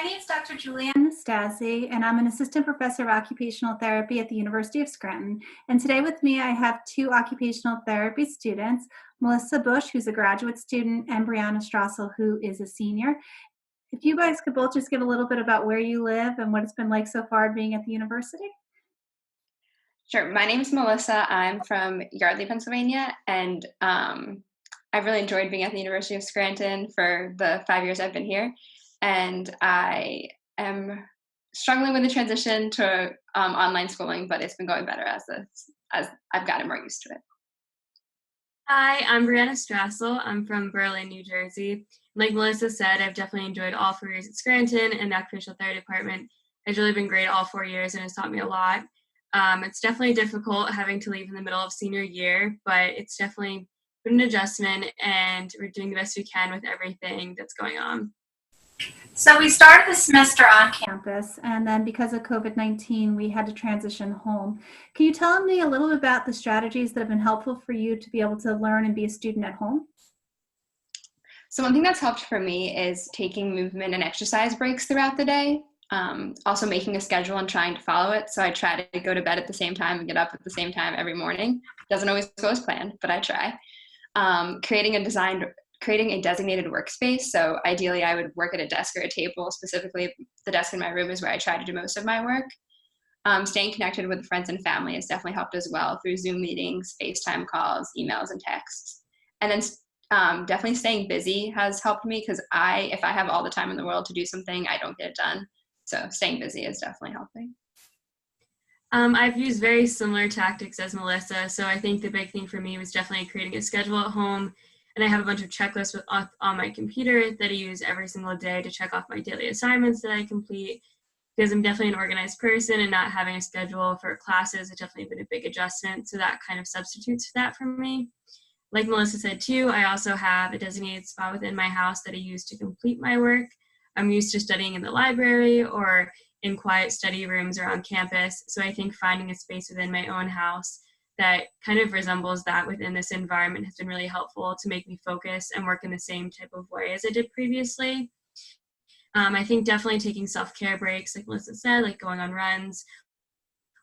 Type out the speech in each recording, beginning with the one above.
My name is Dr. Ann Nastasi, and I'm an assistant professor of occupational therapy at the University of Scranton. And today with me, I have two occupational therapy students, Melissa Busch, who's a graduate student, and Brianna Strassle, who is a senior. If you guys could both just give a little bit about where you live and what it's been like so far being at the university. Sure. My name's Melissa. I'm from Yardley, Pennsylvania, and I've really enjoyed being at the University of Scranton for the 5 years I've been here. And I am struggling with the transition to online schooling, but it's been going better as I've gotten more used to it. Hi, I'm Brianna Strassle. I'm from Berlin, New Jersey. Like Melissa said, I've definitely enjoyed all 4 years at Scranton, and the Occupational Therapy Department has really been great all 4 years and has taught me a lot. It's definitely difficult having to leave in the middle of senior year, but it's definitely been an adjustment, and we're doing the best we can with everything that's going on. So we started the semester on campus, and then because of COVID-19, we had to transition home. Can you tell me a little bit about the strategies that have been helpful for you to be able to learn and be a student at home? So one thing that's helped for me is taking movement and exercise breaks throughout the day. Also making a schedule and trying to follow it. So I try to go to bed at the same time and get up at the same time every morning. Doesn't always go as planned, but I try. Creating a designated workspace. So ideally I would work at a desk or a table. Specifically, the desk in my room is where I try to do most of my work. Staying connected with friends and family has definitely helped as well through Zoom meetings, FaceTime calls, emails, and texts. And then definitely staying busy has helped me because if I have all the time in the world to do something, I don't get it done. So staying busy is definitely helping. I've used very similar tactics as Melissa. So I think the big thing for me was definitely creating a schedule at home. And I have a bunch of checklists on my computer that I use every single day to check off my daily assignments that I complete. Because I'm definitely an organized person, and not having a schedule for classes has definitely been a big adjustment. So that kind of substitutes for that for me. Like Melissa said too, I also have a designated spot within my house that I use to complete my work. I'm used to studying in the library or in quiet study rooms around campus. So I think finding a space within my own house that kind of resembles that within this environment has been really helpful to make me focus and work in the same type of way as I did previously. I think definitely taking self-care breaks, like Melissa said, like going on runs,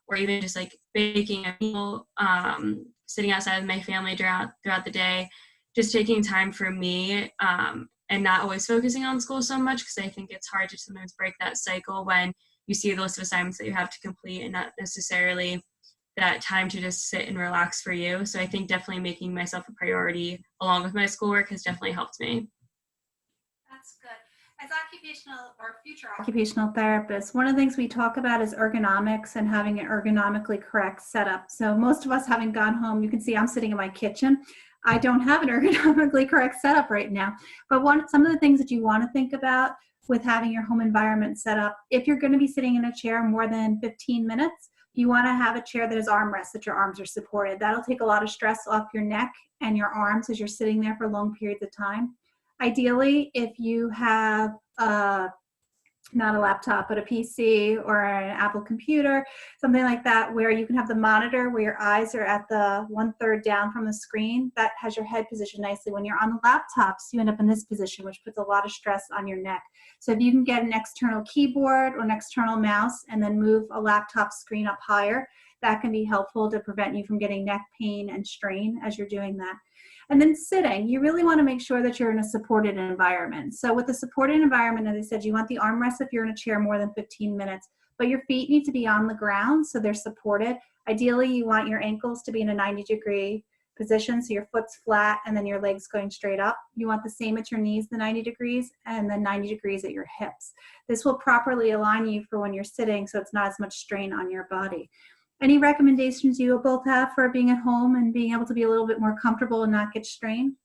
or even just like baking a meal, sitting outside with my family throughout the day, just taking time for me, and not always focusing on school so much, because I think it's hard to sometimes break that cycle when you see the list of assignments that you have to complete and not necessarily that time to just sit and relax for you. So I think definitely making myself a priority along with my schoolwork has definitely helped me. That's good. As occupational or future occupational therapists, one of the things we talk about is ergonomics and having an ergonomically correct setup. So most of us having gone home, you can see I'm sitting in my kitchen. I don't have an ergonomically correct setup right now. But some of the things that you want to think about with having your home environment set up, if you're going to be sitting in a chair more than 15 minutes, you want to have a chair that is armrest, that your arms are supported. That'll take a lot of stress off your neck and your arms as you're sitting there for long periods of time. Ideally, if you have not a laptop, but a PC or an Apple computer, something like that, where you can have the monitor where your eyes are at the 1/3 down from the screen, that has your head positioned nicely. When you're on the laptops, you end up in this position, which puts a lot of stress on your neck. So if you can get an external keyboard or an external mouse and then move a laptop screen up higher, that can be helpful to prevent you from getting neck pain and strain as you're doing that. And then sitting, you really want to make sure that you're in a supported environment. So with a supported environment, as I said, you want the armrest if you're in a chair more than 15 minutes, but your feet need to be on the ground so they're supported. Ideally, you want your ankles to be in a 90-degree position, so your foot's flat and then your legs going straight up. You want the same at your knees, the 90 degrees, and then 90 degrees at your hips. This will properly align you for when you're sitting, so it's not as much strain on your body. Any recommendations you both have for being at home and being able to be a little bit more comfortable and not get strained?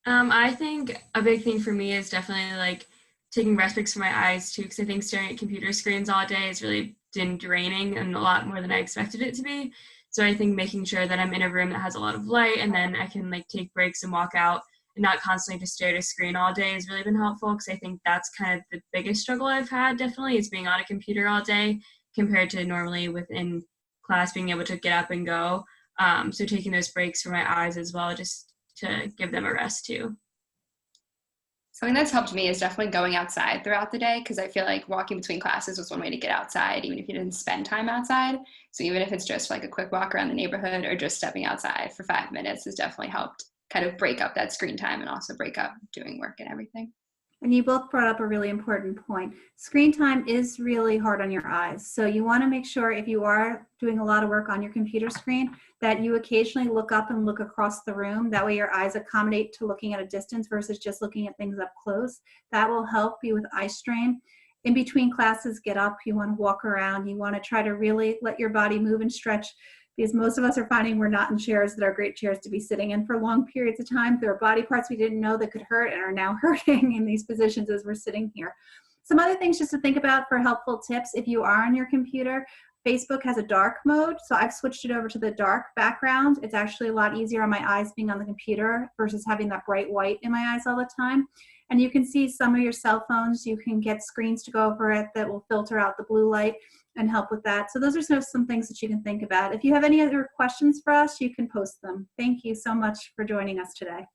I think a big thing for me is definitely like taking rest breaks for my eyes too, because I think staring at computer screens all day has really been draining and a lot more than I expected it to be. So I think making sure that I'm in a room that has a lot of light, and then I can like take breaks and walk out and not constantly just stare at a screen all day has really been helpful, because I think that's kind of the biggest struggle I've had definitely is being on a computer all day compared to normally within class being able to get up and go. So taking those breaks for my eyes as well, just to give them a rest too. Something that's helped me is definitely going outside throughout the day, because I feel like walking between classes was one way to get outside, even if you didn't spend time outside. So even if it's just like a quick walk around the neighborhood or just stepping outside for 5 minutes has definitely helped kind of break up that screen time and also break up doing work and everything. And you both brought up a really important point. Screen time is really hard on your eyes. So you want to make sure if you are doing a lot of work on your computer screen that you occasionally look up and look across the room. That way your eyes accommodate to looking at a distance versus just looking at things up close. That will help you with eye strain. In between classes, get up. You want to walk around. You want to try to really let your body move and stretch, because most of us are finding we're not in chairs that are great chairs to be sitting in for long periods of time. There are body parts we didn't know that could hurt and are now hurting in these positions as we're sitting here. Some other things just to think about for helpful tips: if you are on your computer, Facebook has a dark mode, so I've switched it over to the dark background. It's actually a lot easier on my eyes being on the computer versus having that bright white in my eyes all the time. And you can see some of your cell phones, you can get screens to go over it that will filter out the blue light and help with that. So those are some things that you can think about. If you have any other questions for us, you can post them. Thank you so much for joining us today.